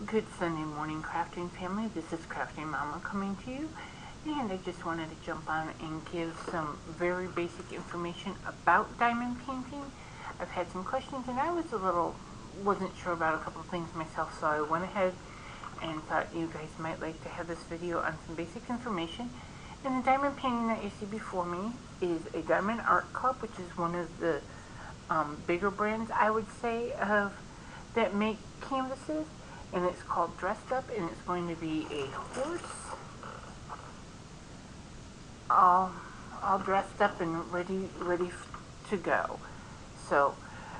Good Sunday morning, crafting family. This is Crafting Mama coming to you, and I just wanted to jump on and give some very basic information about diamond painting. I've had some questions, and I wasn't sure about a couple of things myself, so I went ahead and thought you guys might like to have this video on some basic information. And the diamond painting that you see before me is a Diamond Art Club, which is one of the bigger brands, I would say, that make canvases. And it's called Dressed Up, and it's going to be a horse all dressed up and ready to go. So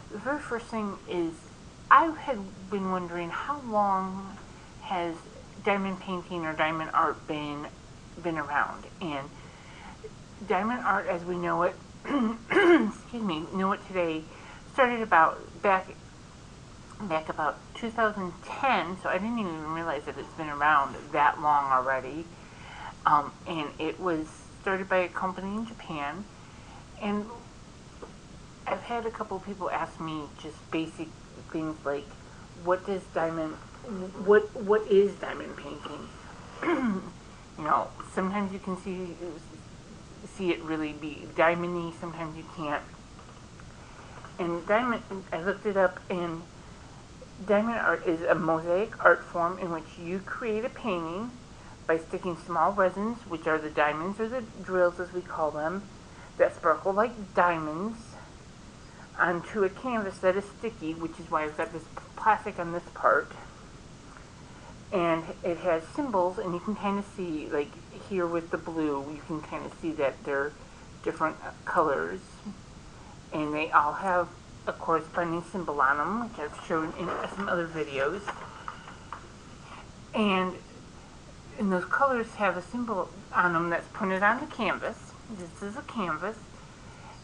the very first thing is, I had been wondering, how long has diamond painting or diamond art been around? And diamond art as we know it excuse me, know it today, started about back about 2010, so I didn't even realize that it's been around that long already. And it was started by a company in Japan. And I've had a couple of people ask me just basic things like, what is diamond painting? You know, sometimes you can see it really be diamondy, sometimes you can't. And diamond, I looked it up, and diamond art is a mosaic art form in which you create a painting by sticking small resins, which are the diamonds or the drills as we call them, that sparkle like diamonds, onto a canvas that is sticky, which is why I've got this plastic on this part. And it has symbols, and you can kind of see, like here with the blue, you can kind of see that they're different colors, and they all have a corresponding symbol on them, which I've shown in some other videos. And those colors have a symbol on them that's printed on the canvas. This is a canvas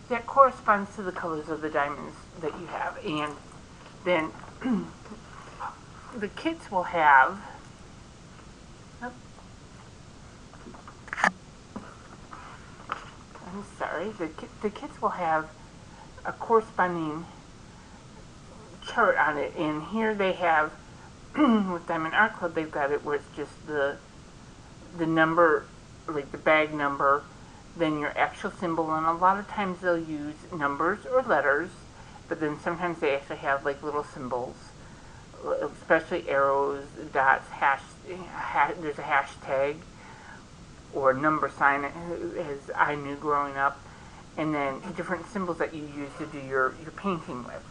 that corresponds to the colors of the diamonds that you have. And then the kits will have, the kits will have a corresponding chart on it, and here they have with Diamond Art Club, they've got it where it's just the number, like the bag number, then your actual symbol, and a lot of times they'll use numbers or letters, but then sometimes they actually have like little symbols, especially arrows, dots, there's a hashtag or a number sign, as I knew growing up, and then different symbols that you use to do your painting with.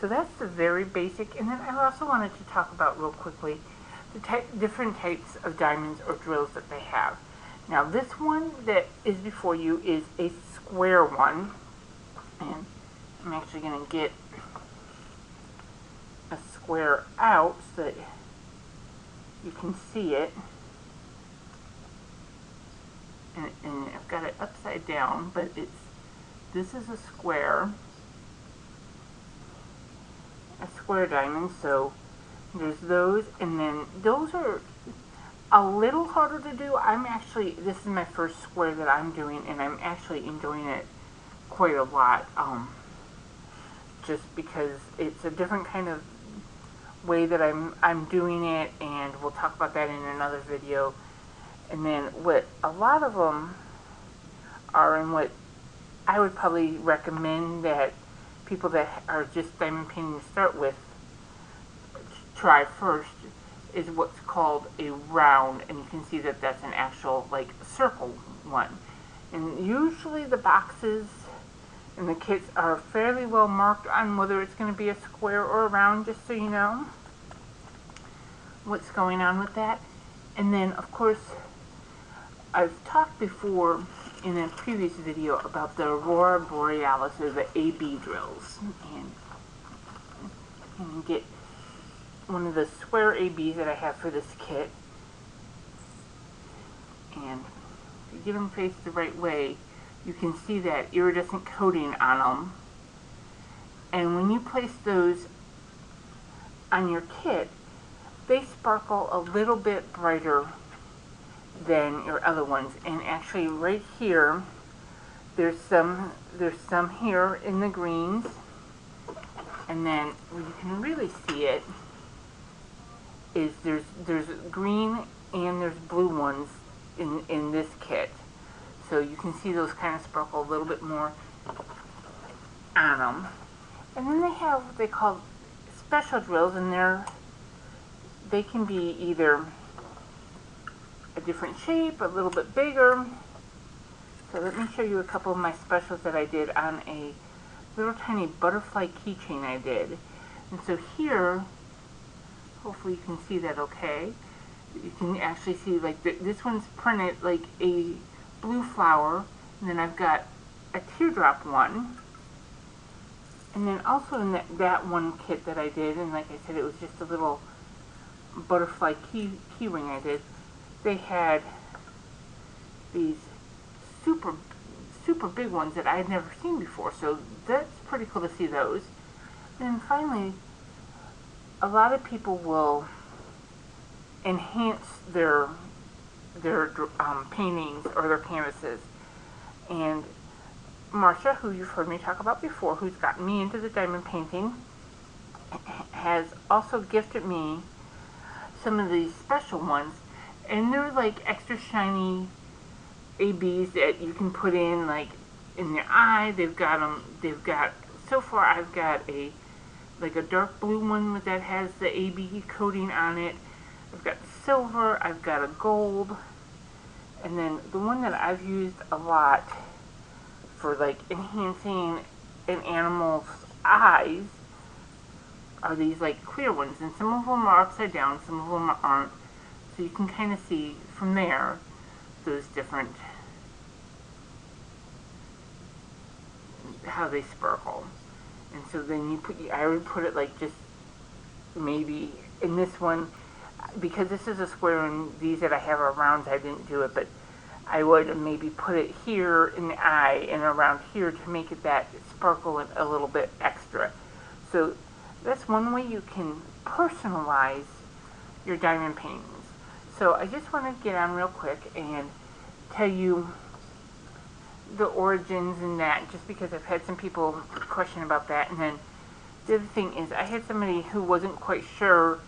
So that's the very basic. And then I also wanted to talk about real quickly the different types of diamonds or drills that they have. Now this one that is before you is a square one, and I'm actually going to get a square out so that you can see it. And I've got it upside down, but this is a square diamond. So there's those, and then those are a little harder to do. This is my first square that I'm doing, and I'm actually enjoying it quite a lot, just because it's a different kind of way that I'm doing it, and we'll talk about that in another video. And then what a lot of them are, and what I would probably recommend that people that are just diamond painting to start with try first, is what's called a round, and you can see that that's an actual like circle one. And usually the boxes and the kits are fairly well marked on whether it's going to be a square or a round, just so you know what's going on with that. And then of course, I've talked before in a previous video about the Aurora Borealis, or the AB drills, and get one of the square ABs that I have for this kit, and if you get them faced the right way, you can see that iridescent coating on them. And when you place those on your kit, they sparkle a little bit brighter than your other ones. And actually right here, there's some here in the greens, and then where you can really see it is there's green and there's blue ones in this kit. So you can see those kind of sparkle a little bit more on them. And then they have what they call special drills, and they can be either a different shape, a little bit bigger. So let me show you a couple of my specials that I did on a little tiny butterfly keychain I did. And so here, hopefully you can see that okay. You can actually see like this one's printed like a blue flower, and then I've got a teardrop one. And then also in that one kit that I did, and like I said, it was just a little butterfly key ring I did, they had these super big ones that I had never seen before, so that's pretty cool to see those. And finally, a lot of people will enhance their paintings or their canvases, and Marcia, who you've heard me talk about before, who's gotten me into the diamond painting, has also gifted me some of these special ones, and they're like extra shiny ABs that you can put in like in your eye. They've got so far I've got a dark blue one that has the AB coating on it. I've got silver, I've got a gold, and then the one that I've used a lot for like enhancing an animal's eyes are these like clear ones, and some of them are upside down, some of them aren't, so you can kind of see from there those different, how they sparkle. And so then I would put it like just maybe in this one, because this is a square and these that I have are rounds, I didn't do it, but I would maybe put it here in the eye and around here to make it that sparkle a little bit extra. So that's one way you can personalize your diamond paintings. So I just want to get on real quick and tell you the origins and that, just because I've had some people question about that. And then the other thing is, I had somebody who wasn't quite sure.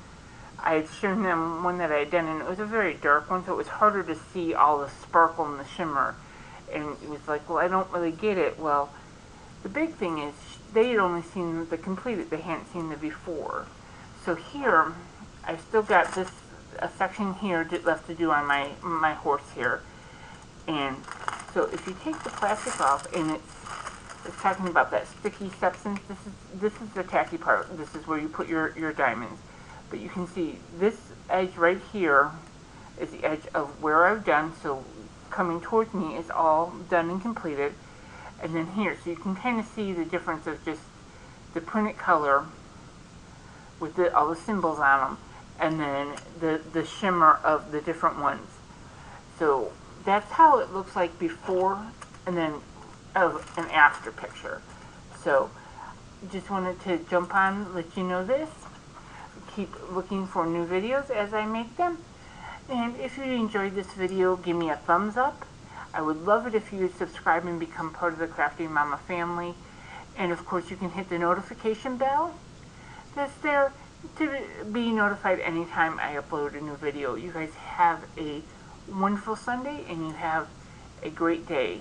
I had shown them one that I had done, and it was a very dark one, so it was harder to see all the sparkle and the shimmer. And it was like, well, I don't really get it. Well, the big thing is, they had only seen the completed, they hadn't seen the before. So here, I've still got a section here left to do on my horse here. And so if you take the plastic off, and it's talking about that sticky substance, this is the tacky part. This is where you put your diamonds. But you can see this edge right here is the edge of where I've done, so coming towards me is all done and completed. And then here, so you can kind of see the difference of just the printed color with all the symbols on them, and then the shimmer of the different ones. So that's how it looks like before and then of an after picture. So just wanted to jump on, let you know this. Keep looking for new videos as I make them. And if you enjoyed this video, give me a thumbs up. I would love it if you would subscribe and become part of the Crafty Mama family. And of course you can hit the notification bell that's there to be notified anytime I upload a new video. You guys have a wonderful Sunday, and you have a great day.